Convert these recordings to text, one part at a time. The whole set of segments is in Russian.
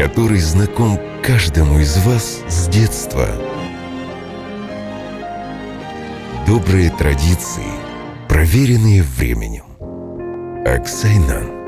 который знаком каждому из вас с детства. Добрые традиции, проверенные временем. Аксайнан.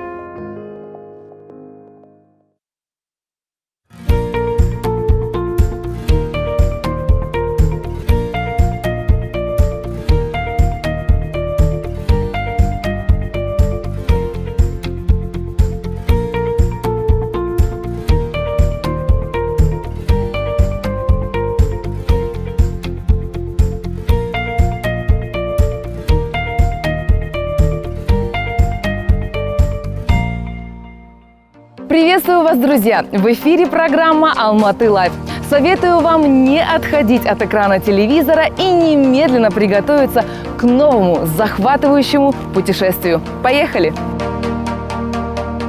Приветствую вас, друзья! В эфире программа «Алматы Лайв». Советую вам не отходить от экрана телевизора и немедленно приготовиться к новому захватывающему путешествию. Поехали!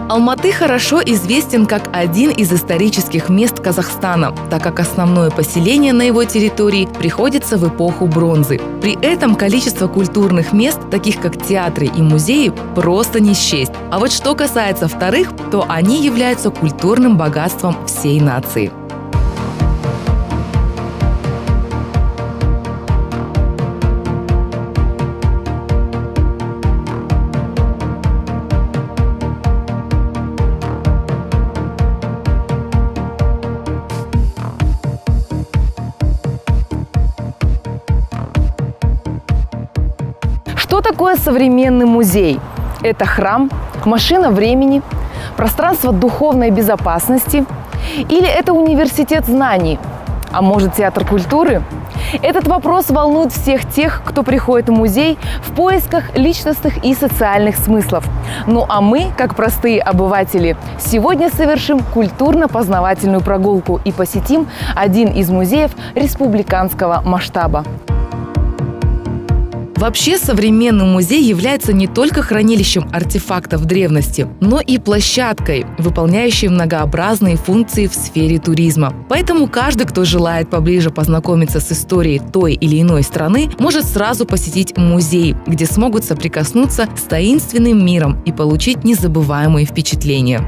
Алматы хорошо известен как один из исторических мест Казахстана, так как основное поселение на его территории приходится в эпоху бронзы. При этом количество культурных мест, таких как театры и музеи, просто не счесть. А вот что касается вторых, то они являются культурным богатством всей нации. Что такое современный музей? Это храм, машина времени, пространство духовной безопасности или это университет знаний? А может, театр культуры? Этот вопрос волнует всех тех, кто приходит в музей в поисках личностных и социальных смыслов. Ну а мы, как простые обыватели, сегодня совершим культурно-познавательную прогулку и посетим один из музеев республиканского масштаба. Вообще, современный музей является не только хранилищем артефактов древности, но и площадкой, выполняющей многообразные функции в сфере туризма. Поэтому каждый, кто желает поближе познакомиться с историей той или иной страны, может сразу посетить музей, где смогут соприкоснуться с таинственным миром и получить незабываемые впечатления.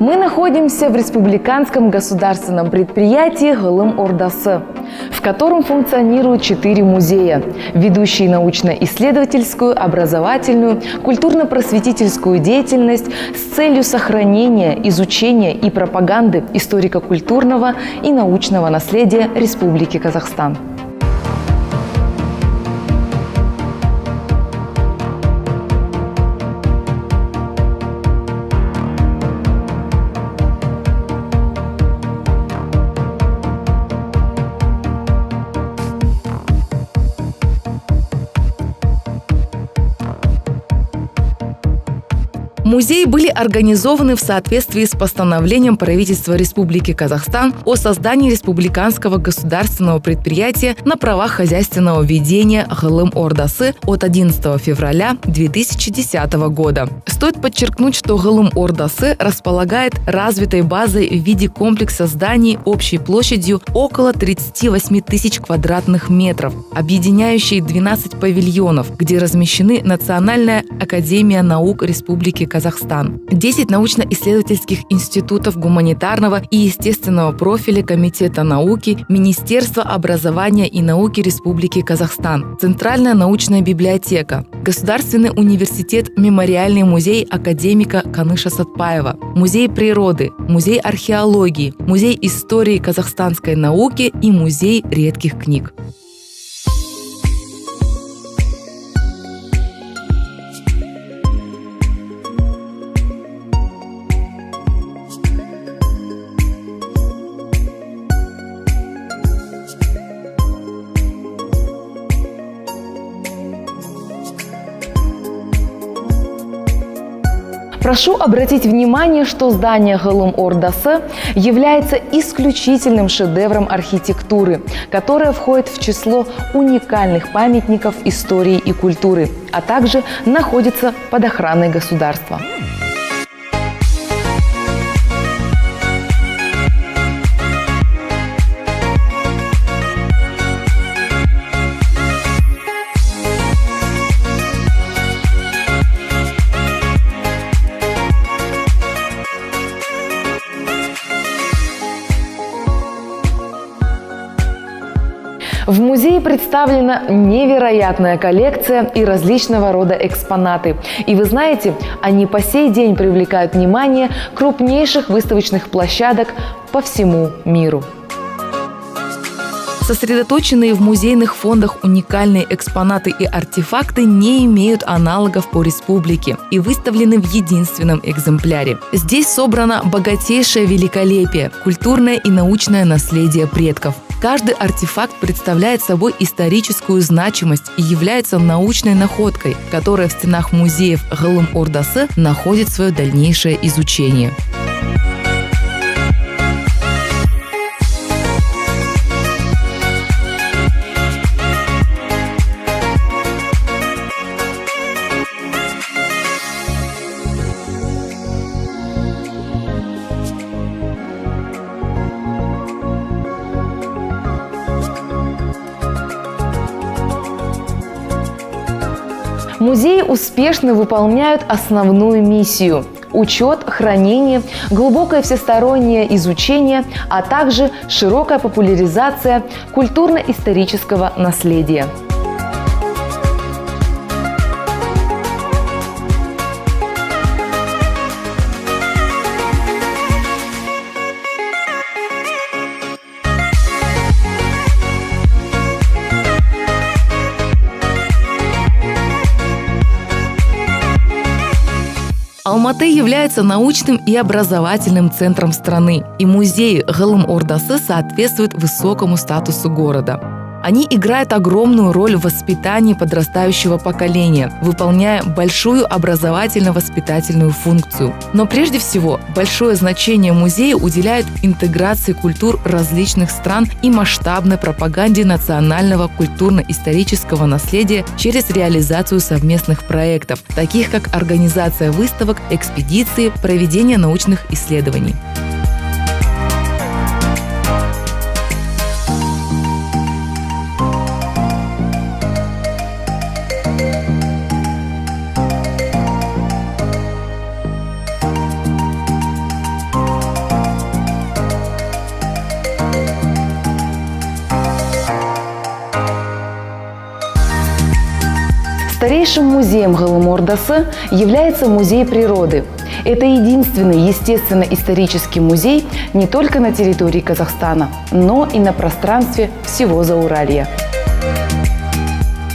Мы находимся в республиканском государственном предприятии «Ғылым Ордасы», в котором функционируют 4 музея, ведущие научно-исследовательскую, образовательную, культурно-просветительскую деятельность с целью сохранения, изучения и пропаганды историко-культурного и научного наследия Республики Казахстан. Музеи были организованы в соответствии с постановлением правительства Республики Казахстан о создании республиканского государственного предприятия на правах хозяйственного ведения «Ғылым Ордасы» от 11 февраля 2010 года. Стоит подчеркнуть, что «Ғылым Ордасы» располагает развитой базой в виде комплекса зданий общей площадью около 38 тысяч квадратных метров, объединяющей 12 павильонов, где размещены Национальная академия наук Республики Казахстан, 10 научно-исследовательских институтов гуманитарного и естественного профиля Комитета науки Министерства образования и науки Республики Казахстан, Центральная научная библиотека, Государственный университет Мемориальный музей академика Каныша Сатпаева, Музей природы, Музей археологии, Музей истории казахстанской науки и Музей редких книг. Прошу обратить внимание, что здание Гылым Ордасы является исключительным шедевром архитектуры, которое входит в число уникальных памятников истории и культуры, а также находится под охраной государства. В музее представлена невероятная коллекция и различного рода экспонаты. И вы знаете, они по сей день привлекают внимание крупнейших выставочных площадок по всему миру. Сосредоточенные в музейных фондах уникальные экспонаты и артефакты не имеют аналогов по республике и выставлены в единственном экземпляре. Здесь собрано богатейшее великолепие, культурное и научное наследие предков. Каждый артефакт представляет собой историческую значимость и является научной находкой, которая в стенах музеев Гылым Ордасы находит свое дальнейшее изучение. Музеи успешно выполняют основную миссию – учет, хранение, глубокое всестороннее изучение, а также широкая популяризация культурно-исторического наследия. Алматы является научным и образовательным центром страны, и музеи Гылым Ордасы соответствуют высокому статусу города. Они играют огромную роль в воспитании подрастающего поколения, выполняя большую образовательно-воспитательную функцию. Но прежде всего, большое значение музеи уделяют интеграции культур различных стран и масштабной пропаганде национального культурно-исторического наследия через реализацию совместных проектов, таких как организация выставок, экспедиции, проведение научных исследований. Старейшим музеем Гылым Ордасы является музей природы. Это единственный естественно-исторический музей не только на территории Казахстана, но и на пространстве всего Зауралья.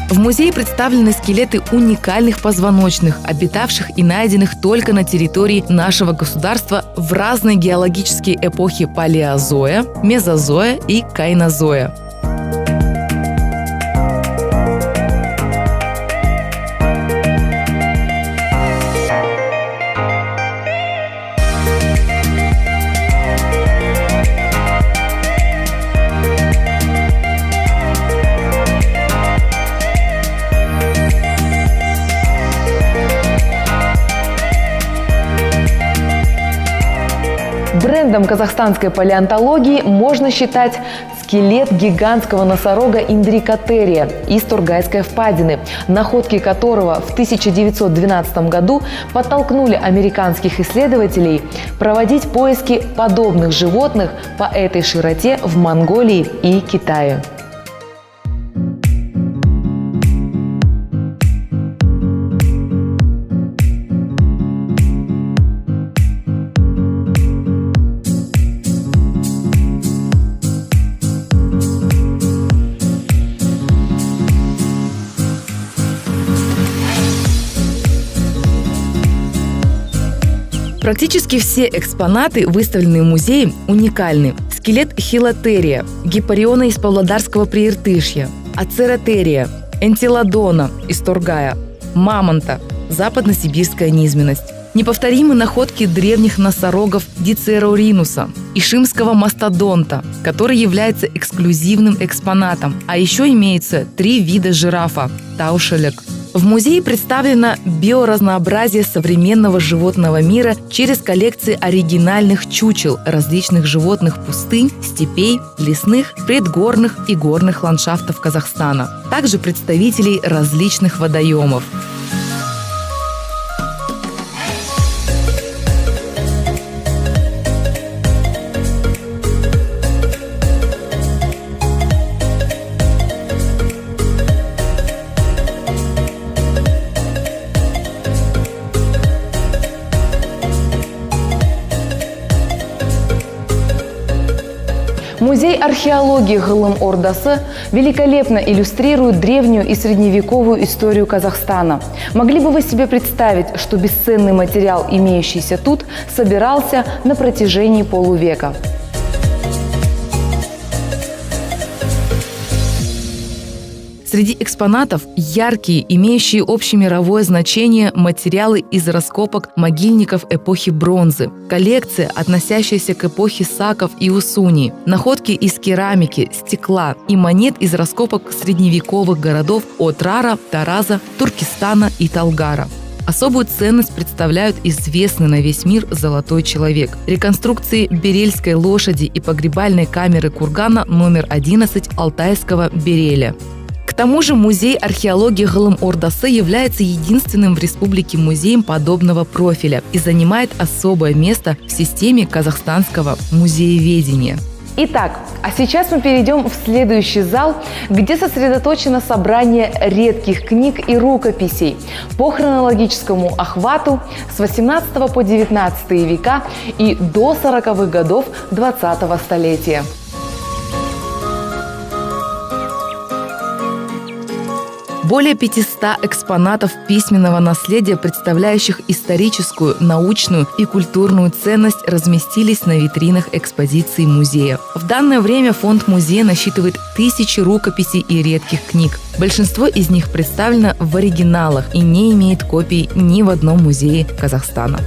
В музее представлены скелеты уникальных позвоночных, обитавших и найденных только на территории нашего государства в разные геологические эпохи Палеозоя, Мезозоя и Кайнозоя. Брендом казахстанской палеонтологии можно считать скелет гигантского носорога Индрикотерия из Тургайской впадины, находки которого в 1912 году подтолкнули американских исследователей проводить поиски подобных животных по этой широте в Монголии и Китае. Практически все экспонаты, выставленные в музее, уникальны. Скелет Хилотерия, Гиппариона из Павлодарского Прииртышья, Ацеротерия, Энтилодона из Тургая, Мамонта, западно-сибирская низменность, Неповторимы находки древних носорогов Дицероринуса и шимского мастодонта, который является эксклюзивным экспонатом. А еще имеются 3 вида жирафа – таушелек. В музее представлено биоразнообразие современного животного мира через коллекции оригинальных чучел различных животных пустынь, степей, лесных, предгорных и горных ландшафтов Казахстана. Также представителей различных водоемов. Музей археологии Гылым Ордасы великолепно иллюстрирует древнюю и средневековую историю Казахстана. Могли бы вы себе представить, что бесценный материал, имеющийся тут, собирался на протяжении полувека? Среди экспонатов яркие, имеющие общемировое значение материалы из раскопок могильников эпохи бронзы, коллекция, относящаяся к эпохе саков и усуни, находки из керамики, стекла и монет из раскопок средневековых городов Отрара, Тараза, Туркестана и Талгара. Особую ценность представляют известный на весь мир «Золотой человек», реконструкции Берельской лошади и погребальной камеры кургана номер 11 Алтайского Береля. К тому же музей археологии Гылым Ордасы является единственным в республике музеем подобного профиля и занимает особое место в системе казахстанского музееведения. Итак, а сейчас мы перейдем в следующий зал, где сосредоточено собрание редких книг и рукописей по хронологическому охвату с 18 по 19 века и до 40-х годов 20-го столетия. Более 500 экспонатов письменного наследия, представляющих историческую, научную и культурную ценность, разместились на витринах экспозиций музея. В данное время фонд музея насчитывает тысячи рукописей и редких книг. Большинство из них представлено в оригиналах и не имеет копий ни в одном музее Казахстана.